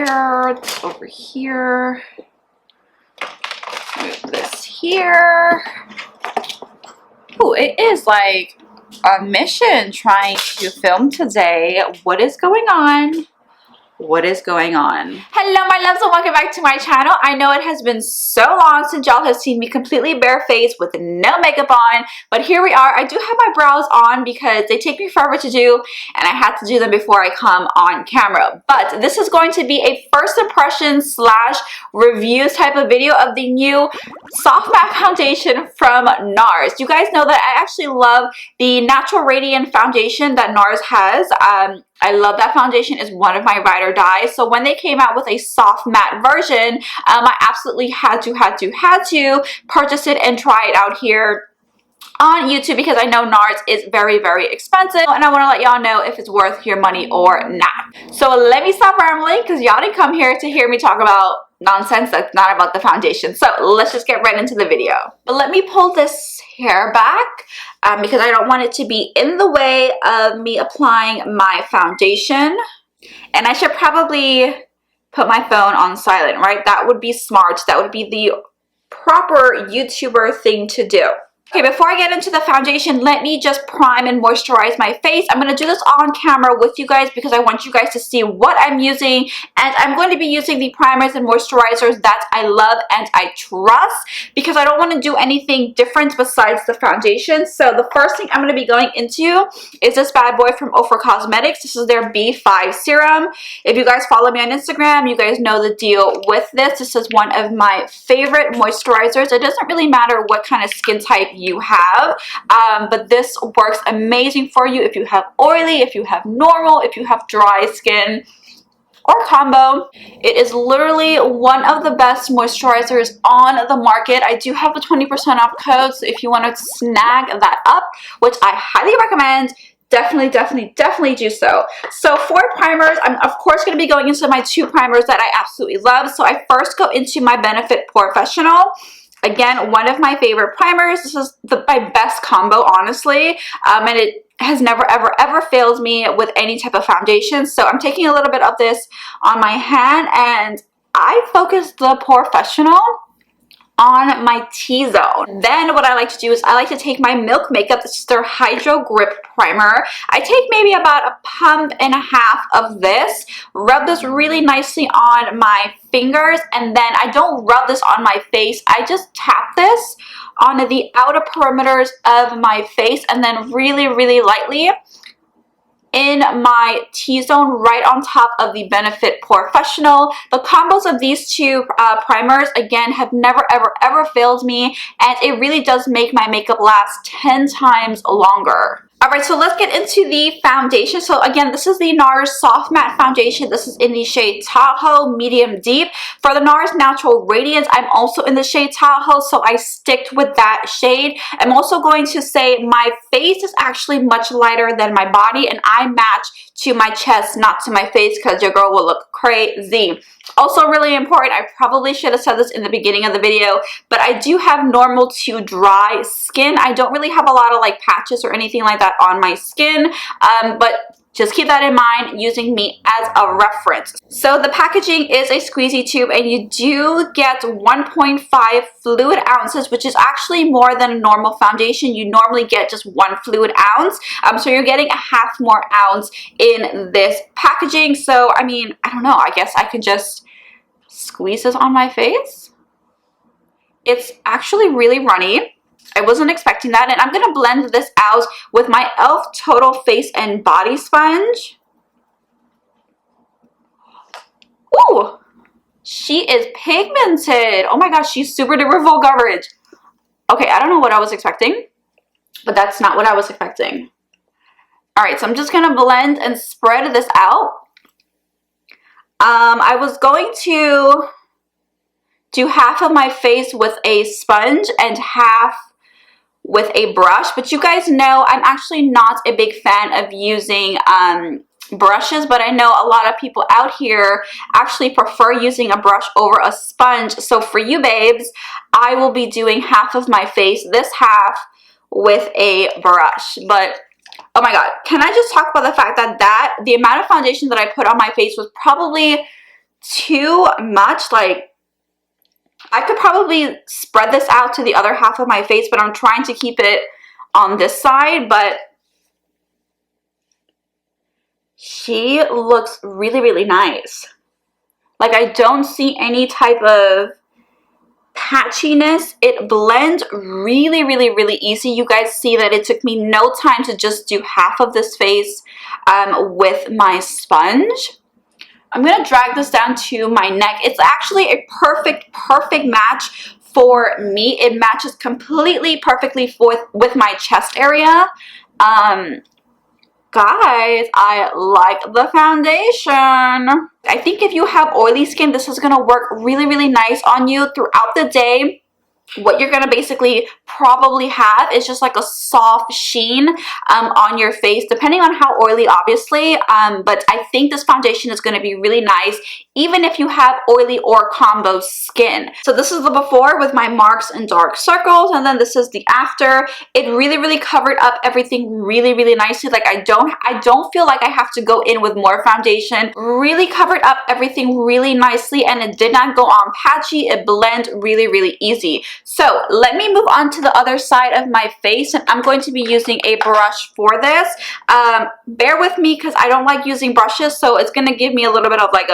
here, this over here, move this here. Oh, it is like a mission trying to film today. What is going on? What is going on? Hello my loves and welcome back to my channel. I know it has been so long since y'all have seen me completely barefaced with no makeup on, but here we are. I do have my brows on because they take me forever to do and I had to do them before I come on camera. But this is going to be a first impression slash reviews type of video of the new soft matte foundation from NARS. You guys know that I actually love the Natural Radiant foundation that NARS has. I love that foundation. Is one of my ride or die. So when they came out with a soft matte version, I absolutely had to purchase it and try it out here on YouTube because I know NARS is very, very expensive and I want to let y'all know if it's worth your money or not. So let me stop rambling because y'all didn't come here to hear me talk about nonsense that's not about the foundation. So let's just get right into the video. But let me pull this hair back because I don't want it to be in the way of me applying my foundation. And I should probably put my phone on silent, right? That would be smart. That would be the proper YouTuber thing to do. Okay, before I get into the foundation, let me just prime and moisturize my face. I'm going to do this on camera with you guys because I want you guys to see what I'm using. And I'm going to be using the primers and moisturizers that I love and I trust because I don't want to do anything different besides the foundation. So the first thing I'm going to be going into is this bad boy from XOXO Cosmetics. This is their B5 serum. If you guys follow me on Instagram, you guys know the deal with this. This is one of my favorite moisturizers. It doesn't really matter what kind of skin type you have, but this works amazing for you if you have oily, if you have normal, if you have dry skin, or combo. It is literally one of the best moisturizers on the market. I do have the 20% off code, so if you want to snag that up, which I highly recommend, definitely do so. So for primers, I'm of course going to be going into my two primers that I absolutely love. So I first go into my Benefit Professional. Again, one of my favorite primers. This is my best combo, honestly, and it has never ever failed me with any type of foundation. So I'm taking a little bit of this on my hand and I focus the Professional on my T-zone. Then what I like to do is I like to take my Milk Makeup. This is their Hydro Grip Primer. I take maybe about a pump and a half of this, rub this really nicely on my fingers, and then I don't rub this on my face. I just tap this on the outer perimeters of my face and then really lightly in my T-zone right on top of the Benefit Professional. The combos of these two primers, again, have never ever failed me, and it really does make my makeup last 10 times longer. Alright, so let's get into the foundation. So again, this is the NARS Soft Matte Foundation. This is in the shade Tahoe Medium Deep. For the NARS Natural Radiance, I'm also in the shade Tahoe, so I sticked with that shade. I'm also going to say my face is actually much lighter than my body, and I match to my chest, not to my face, because your girl will look crazy. Also really important, I probably should have said this in the beginning of the video, but I do have normal to dry skin. I don't really have a lot of like patches or anything like that on my skin, but just keep that in mind using me as a reference. So the packaging is a squeezy tube and you do get 1.5 fluid ounces, which is actually more than a normal foundation. You normally get just 1 fluid ounce. So you're getting a half more ounce in this packaging. So, I mean, I don't know. I guess I can just squeeze this on my face. It's actually really runny. I wasn't expecting that, and I'm going to blend this out with my e.l.f. Total Face and Body Sponge. Ooh, she is pigmented. Oh my gosh, she's super duper full coverage. Okay, I don't know what I was expecting, but that's not what I was expecting. Alright, so I'm just going to blend and spread this out. I was going to do half of my face with a sponge and half with a brush, but you guys know I'm actually not a big fan of using brushes, but I know a lot of people out here actually prefer using a brush over a sponge. So for you babes, I will be doing half of my face, this half with a brush. But oh my god, can I just talk about the fact that the amount of foundation that I put on my face was probably too much. Like, I could probably spread this out to the other half of my face, but I'm trying to keep it on this side. But she looks really, really nice. Like, I don't see any type of patchiness. It blends really, really, really easy. You guys see that it took me no time to just do half of this face with my sponge. I'm going to drag this down to my neck. It's actually a perfect match for me. It matches completely perfectly with my chest area. Guys, I like the foundation. I think if you have oily skin, this is going to work really, really nice on you throughout the day. What you're gonna basically probably have is just like a soft sheen on your face, depending on how oily, obviously. But I think this foundation is gonna be really nice, even if you have oily or combo skin. So this is the before with my marks and dark circles, and then this is the after. It really, really covered up everything really, really nicely. Like, I don't feel like I have to go in with more foundation. Really covered up everything really nicely, and it did not go on patchy. It blended really, really easy. So let me move on to the other side of my face, and I'm going to be using a brush for this. Bear with me because I don't like using brushes, so it's going to give me a little bit of like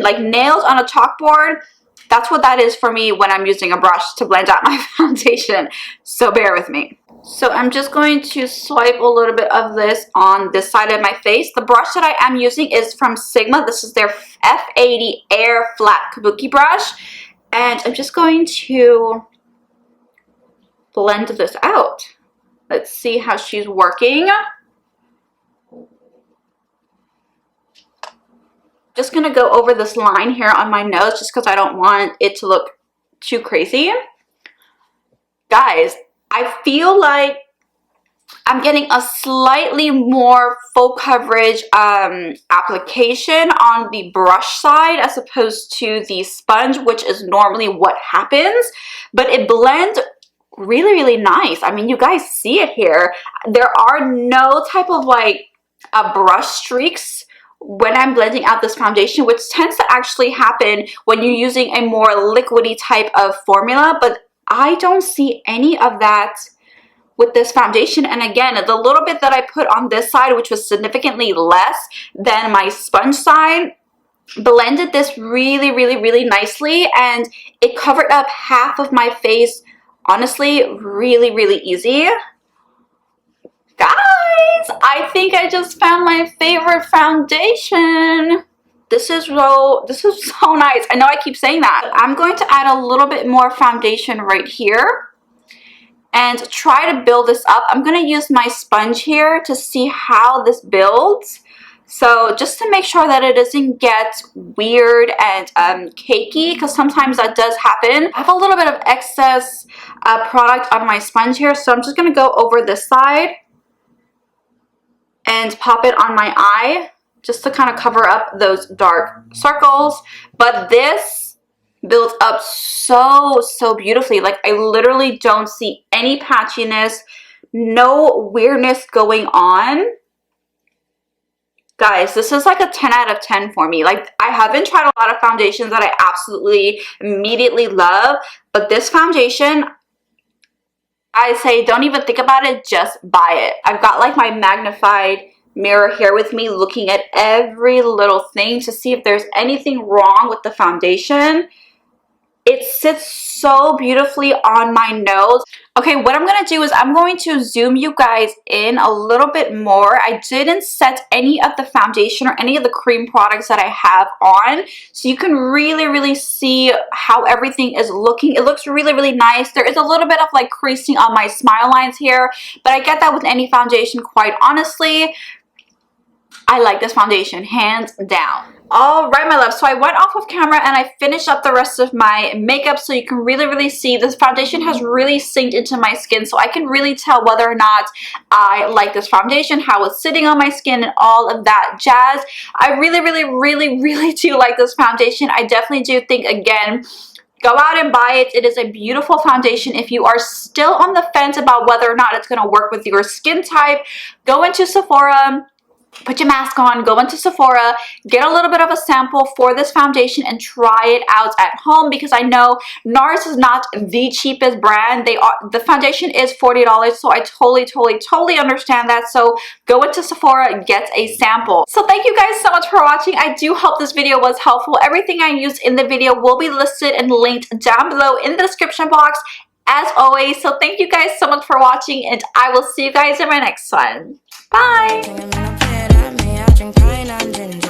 like nails on a chalkboard. That's what that is for me when I'm using a brush to blend out my foundation, so bear with me. So I'm just going to swipe a little bit of this on this side of my face. The brush that I am using is from Sigma. This is their F80 Air Flat Kabuki brush. And I'm just going to blend this out. Let's see how she's working. Just gonna go over this line here on my nose just because I don't want it to look too crazy. Guys, I feel like I'm getting a slightly more full coverage application on the brush side as opposed to the sponge, which is normally what happens, but it blends really, really nice. I mean, you guys see it here. There are no type of like brush streaks when I'm blending out this foundation, which tends to actually happen when you're using a more liquidy type of formula, but I don't see any of that with this foundation. And again, the little bit that I put on this side, which was significantly less than my sponge side, blended this really, really, really nicely, and it covered up half of my face, honestly, really, really easy. Guys, I think I just found my favorite foundation. This is so nice. I know I keep saying that. I'm going to add a little bit more foundation right here and try to build this up. I'm going to use my sponge here to see how this builds. So just to make sure that it doesn't get weird and cakey, because sometimes that does happen. I have a little bit of excess product on my sponge here, so I'm just going to go over this side and pop it on my eye just to kind of cover up those dark circles. But this builds up so beautifully. Like, I literally don't see any patchiness, no weirdness going on. Guys, this is like a 10 out of 10 for me. Like, I haven't tried a lot of foundations that I absolutely immediately love, but this foundation, I say don't even think about it, just buy it. I've got like my magnified mirror here with me, looking at every little thing to see if there's anything wrong with the foundation. It sits so beautifully on my nose. Okay, what I'm going to do is I'm going to zoom you guys in a little bit more. I didn't set any of the foundation or any of the cream products that I have on, so you can really see how everything is looking. It looks really nice. There is a little bit of like creasing on my smile lines here, but I get that with any foundation, quite honestly. I like this foundation, hands down. All right, my love, so I went off of camera and I finished up the rest of my makeup, so you can really see this foundation has really synced into my skin, so I can really tell whether or not I like this foundation, how it's sitting on my skin, and all of that jazz. I really do like this foundation. I definitely do think, again, go out and buy it. It is a beautiful foundation. If you are still on the fence about whether or not it's going to work with your skin type, go into Sephora, put your mask on, go into Sephora, get a little bit of a sample for this foundation and try it out at home, because I know NARS is not the cheapest brand. The foundation is $40, so I totally understand that. So go into Sephora, get a sample. So thank you guys so much for watching. I do hope this video was helpful. Everything I used in the video will be listed and linked down below in the description box, as always. So thank you guys so much for watching, and I will see you guys in my next one. Bye! Drink pine and ginger.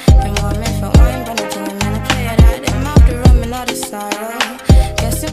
And want me for wine, but I think I'm gonna play that. Them out the rum and all the sorrow.